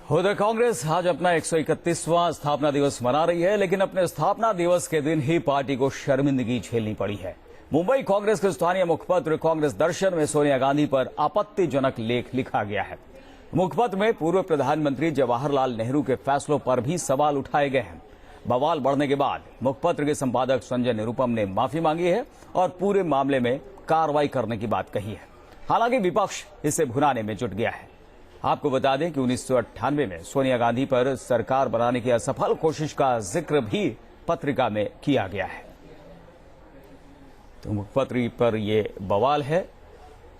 उधर कांग्रेस आज अपना 131वां स्थापना दिवस मना रही है, लेकिन अपने स्थापना दिवस के दिन ही पार्टी को शर्मिंदगी झेलनी पड़ी है। मुंबई कांग्रेस के स्थानीय मुखपत्र कांग्रेस दर्शन में सोनिया गांधी पर आपत्तिजनक लेख लिखा गया है। मुखपत्र में पूर्व प्रधानमंत्री जवाहरलाल नेहरू के फैसलों पर भी सवाल उठाए गए हैं। बवाल बढ़ने के बाद मुखपत्र के संपादक संजय निरुपम ने माफी मांगी है और पूरे मामले में कार्रवाई करने की बात कही है। हालांकि विपक्ष इसे भुनाने में जुट गया है। आपको बता दें कि 1998 में सोनिया गांधी पर सरकार बनाने की असफल कोशिश का जिक्र भी पत्रिका में किया गया है। तो मुखपत्र पर ये बवाल है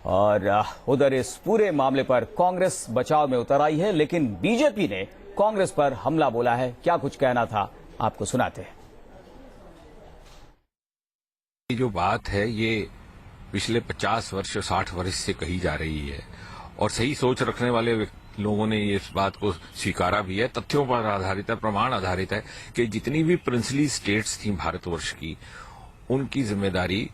और उधर इस पूरे मामले पर कांग्रेस बचाव में उतर आई है, लेकिन बीजेपी ने कांग्रेस पर हमला बोला है। क्या कुछ कहना था, आपको सुनाते हैं। ये जो बात है ये पिछले 50 वर्ष 60 वर्ष से कही जा रही है और सही सोच रखने वाले लोगों ने इस बात को स्वीकारा भी है। तथ्यों पर आधारित है, प्रमाण आधारित है कि जितनी भी प्रिंसली स्टेट्स थी भारतवर्ष की, उनकी जिम्मेदारी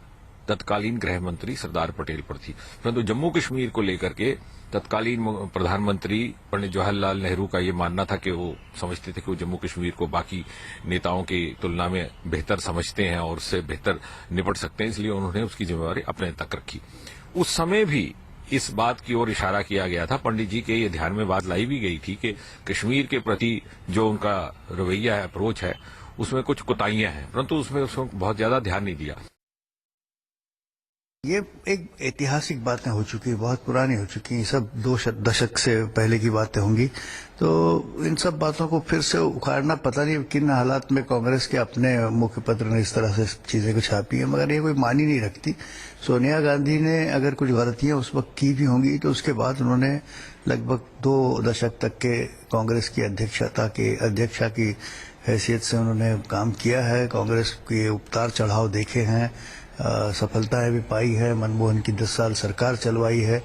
तत्कालीन गृह मंत्री सरदार पटेल पर थी। परंतु जम्मू कश्मीर को लेकर के तत्कालीन प्रधानमंत्री पंडित जवाहरलाल नेहरू का ये मानना था कि वो समझते थे कि वो जम्मू कश्मीर को बाकी नेताओं की तुलना में बेहतर समझते हैं और उससे बेहतर निपट सकते हैं, इसलिए उन्होंने उसकी जिम्मेवारी अपने तक रखी। उस समय भी इस बात की ओर इशारा किया गया था, पंडित जी के ये ध्यान में बात लाई भी गई थी कि कश्मीर के प्रति जो उनका रवैया है, अप्रोच है, उसमें कुछ कोताहियां हैं, परंतु उसमें बहुत ज्यादा ध्यान नहीं दिया। ये एक ऐतिहासिक बातें हो चुकी, बहुत पुरानी हो चुकी, सब 2 दशक से पहले की बातें होंगी। तो इन सब बातों को फिर से उखाड़ना, पता नहीं किन हालात में कांग्रेस के अपने मुख्य पत्र ने इस तरह से चीजें को छापी है, मगर ये कोई मानी नहीं रखती। सोनिया गांधी ने अगर कुछ गलतियां उस वक्त की भी होंगी तो उसके बाद उन्होंने लगभग 2 दशक तक के कांग्रेस की अध्यक्षा की हैसियत से उन्होंने काम किया है। कांग्रेस के उतार चढ़ाव देखे हैं, सफलताएं भी पाई है, मनमोहन की 10 साल सरकार चलवाई है।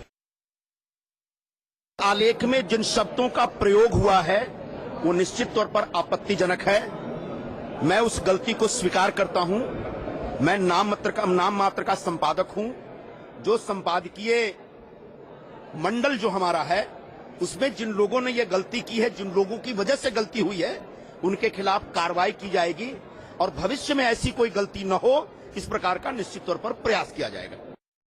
आलेख में जिन शब्दों का प्रयोग हुआ है वो निश्चित तौर पर आपत्तिजनक है। मैं उस गलती को स्वीकार करता हूं। मैं नाम मात्र का संपादक हूं। जो संपादकीय मंडल जो हमारा है उसमें जिन लोगों ने ये गलती की है, जिन लोगों की वजह से गलती हुई है, उनके खिलाफ कार्रवाई की जाएगी और भविष्य में ऐसी कोई गलती न हो, इस प्रकार का निश्चित तौर पर प्रयास किया जाएगा।